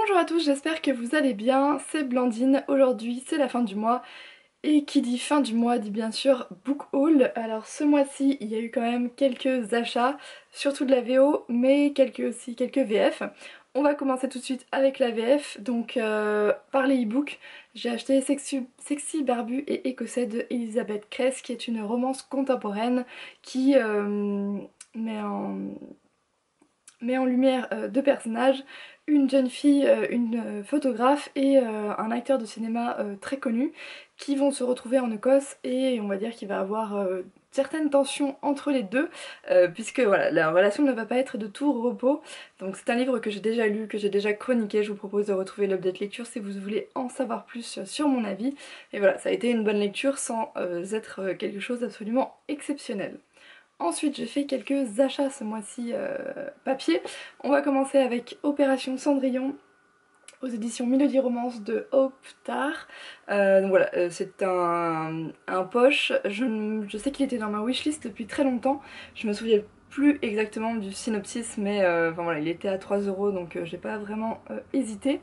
Bonjour à tous, j'espère que vous allez bien, c'est Blandine. Aujourd'hui c'est la fin du mois et qui dit fin du mois dit bien sûr book haul. Alors ce mois-ci il y a eu quand même quelques achats, surtout de la VO mais aussi quelques VF. On va commencer tout de suite avec la VF, donc par les e-books j'ai acheté Sexy, Barbu et Écossais de Elisabeth Kress, qui est une romance contemporaine qui met en met en lumière deux personnages, une jeune fille, une photographe et un acteur de cinéma très connu, qui vont se retrouver en Écosse, et on va dire qu'il va y avoir certaines tensions entre les deux, puisque voilà, la relation ne va pas être de tout repos. Donc c'est un livre que j'ai déjà lu, que j'ai déjà chroniqué. Je vous propose de retrouver l'update lecture si vous voulez en savoir plus sur mon avis. Et voilà, ça a été une bonne lecture sans être quelque chose d'absolument exceptionnel. Ensuite, j'ai fait quelques achats ce mois-ci papier. On va commencer avec Opération Cendrillon aux éditions Mélodie Romance de Hope Tard. Donc voilà, c'est un poche. Je sais qu'il était dans ma wishlist depuis très longtemps. Je me souviens plus exactement du synopsis, mais enfin, voilà, il était à 3 € donc j'ai pas vraiment hésité.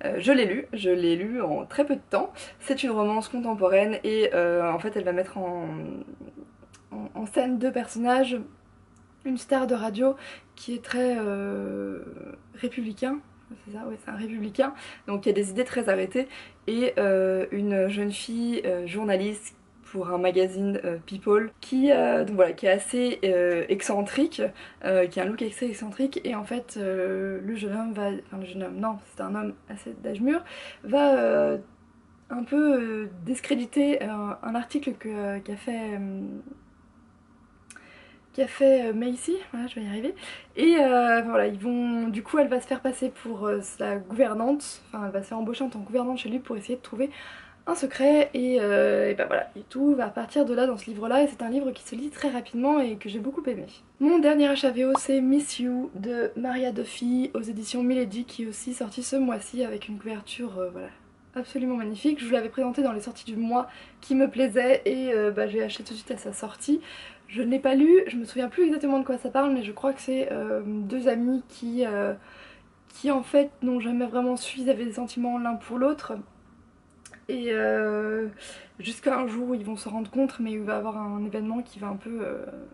Je l'ai lu en très peu de temps. C'est une romance contemporaine et en fait elle va mettre en scène deux personnages, une star de radio qui est très républicain, c'est ça, oui c'est un républicain, donc qui a des idées très arrêtées, et une jeune fille journaliste pour un magazine People donc voilà, qui est assez excentrique, qui a un look assez excentrique, et en fait le jeune homme va, enfin le jeune homme, non c'est un homme assez d'âge mûr, va un peu discréditer un article qu'a fait Macy, voilà, je vais y arriver, et voilà, du coup elle va se faire passer pour sa gouvernante, enfin elle va se faire embaucher en tant que gouvernante chez lui pour essayer de trouver un secret, et ben voilà, et tout va partir de là dans ce livre-là, et c'est un livre qui se lit très rapidement et que j'ai beaucoup aimé. Mon dernier achat VO, c'est Miss You de Maria Duffy aux éditions Milady, qui est aussi sorti ce mois-ci avec une couverture voilà, absolument magnifique. Je vous l'avais présenté dans les sorties du mois qui me plaisaient, et bah, j'ai acheté tout de suite à sa sortie. Je ne l'ai pas lu, je me souviens plus exactement de quoi ça parle, mais je crois que c'est deux amis qui en fait n'ont jamais vraiment su, ils avaient des sentiments l'un pour l'autre, et jusqu'à un jour où ils vont se rendre compte, mais il va y avoir un événement qui va un peu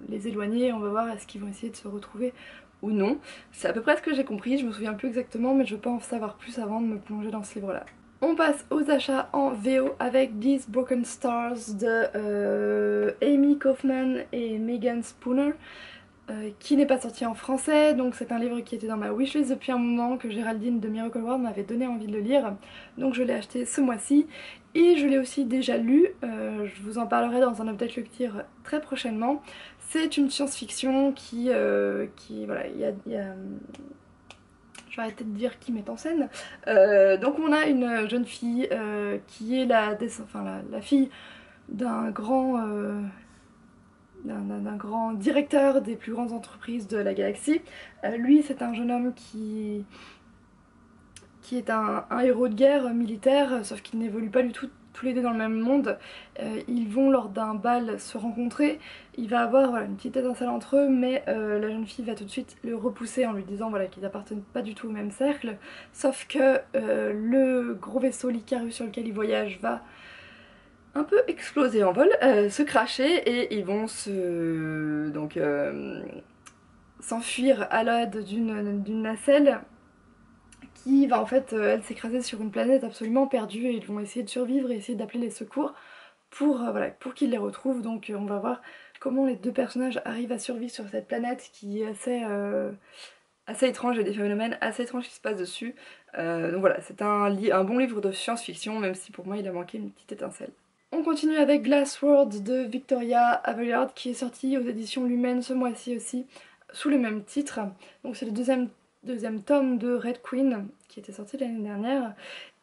les éloigner, et on va voir est-ce qu'ils vont essayer de se retrouver ou non. C'est à peu près ce que j'ai compris, je me souviens plus exactement, mais je veux pas en savoir plus avant de me plonger dans ce livre là. On passe aux achats en VO avec These Broken Stars de Amy Kaufman et Megan Spooner, qui n'est pas sorti en français, donc c'est un livre qui était dans ma wishlist depuis un moment, que Géraldine de Miracle World m'avait donné envie de le lire, donc je l'ai acheté ce mois-ci, et je l'ai aussi déjà lu, je vous en parlerai dans un update lecture très prochainement. C'est une science-fiction voilà, je vais arrêter de dire qui met en scène. Donc on a une jeune fille qui est la fille d'un d'un grand directeur des plus grandes entreprises de la galaxie. Lui c'est un jeune homme qui est un héros de guerre militaire, sauf qu'ils n'évoluent pas du tout tous les deux dans le même monde. Ils vont lors d'un bal se rencontrer, il va avoir voilà, une petite étincelle entre eux, mais la jeune fille va tout de suite le repousser en lui disant voilà, qu'ils appartiennent pas du tout au même cercle, sauf que le gros vaisseau l'Icarus sur lequel ils voyagent va un peu exploser en vol, se cracher, et ils vont s'enfuir à l'aide d'une nacelle qui va en fait elle s'écraser sur une planète absolument perdue, et ils vont essayer de survivre et essayer d'appeler les secours pour, voilà, pour qu'ils les retrouvent. Donc on va voir comment les deux personnages arrivent à survivre sur cette planète qui est assez étrange, et des phénomènes assez étranges qui se passent dessus. Donc voilà, c'est un bon livre de science-fiction, même si pour moi il a manqué une petite étincelle. On continue avec Glass World de Victoria Aveyard, qui est sorti aux éditions Lumen ce mois-ci aussi, sous le même titre. Donc c'est le deuxième tome de Red Queen, qui était sorti l'année dernière,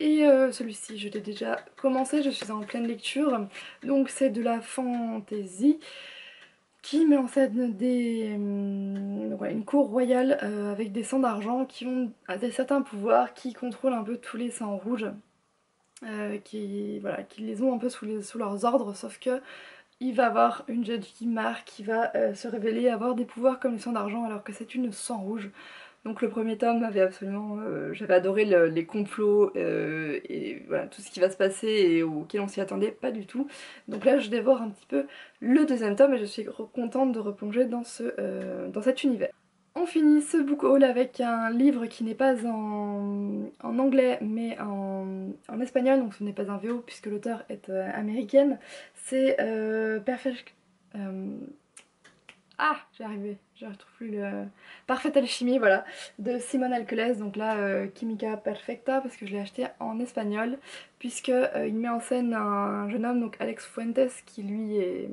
et celui-ci je l'ai déjà commencé, je suis en pleine lecture. Donc c'est de la fantasy qui met en scène une cour royale avec des sangs d'argent qui ont certains pouvoirs, qui contrôlent un peu tous les sangs rouges, voilà, qui les ont un peu sous leurs ordres, sauf que il va avoir une jeune fille, Mar, qui va se révéler avoir des pouvoirs comme le sang d'argent alors que c'est une sang rouge. Donc le premier tome m'avait absolument... j'avais adoré les complots et voilà, tout ce qui va se passer et auquel on s'y attendait pas du tout. Donc là je dévore un petit peu le deuxième tome et je suis contente de replonger dans cet univers. On finit ce book haul avec un livre qui n'est pas en anglais mais en espagnol, donc ce n'est pas un VO puisque l'auteur est américaine. C'est Perfect... ah, j'ai arrivé, je retrouve plus le... Parfaite Alchimie, voilà, de Simone Alqueles, donc là, Química Perfecta, parce que je l'ai acheté en espagnol, puisque il met en scène un jeune homme, donc Alex Fuentes, qui lui est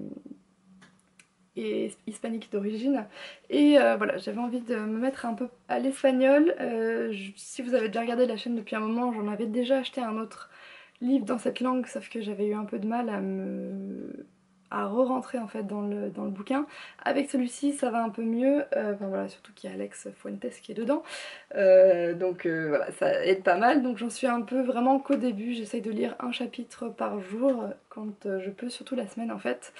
hispanique d'origine, et voilà, j'avais envie de me mettre un peu à l'espagnol. Si vous avez déjà regardé la chaîne depuis un moment, j'en avais déjà acheté un autre livre dans cette langue, sauf que j'avais eu un peu de mal à re-rentrer en fait dans le bouquin. Avec celui-ci ça va un peu mieux, enfin voilà, surtout qu'il y a Alex Fuentes qui est dedans, voilà, ça aide pas mal, donc j'en suis un peu vraiment qu'au début, j'essaye de lire un chapitre par jour quand je peux, surtout la semaine en fait.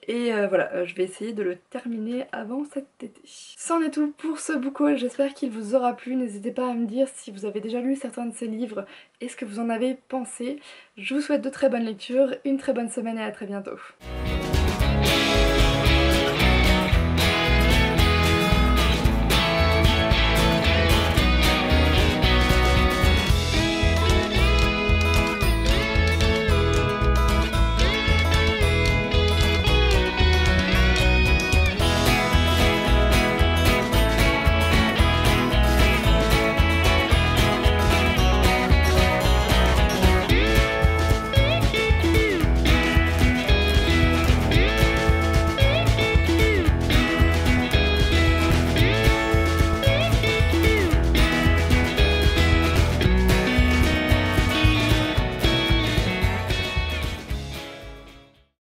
Et voilà, je vais essayer de le terminer avant cet été. C'en est tout pour ce book haul, j'espère qu'il vous aura plu. N'hésitez pas à me dire si vous avez déjà lu certains de ces livres et ce que vous en avez pensé. Je vous souhaite de très bonnes lectures, une très bonne semaine et à très bientôt.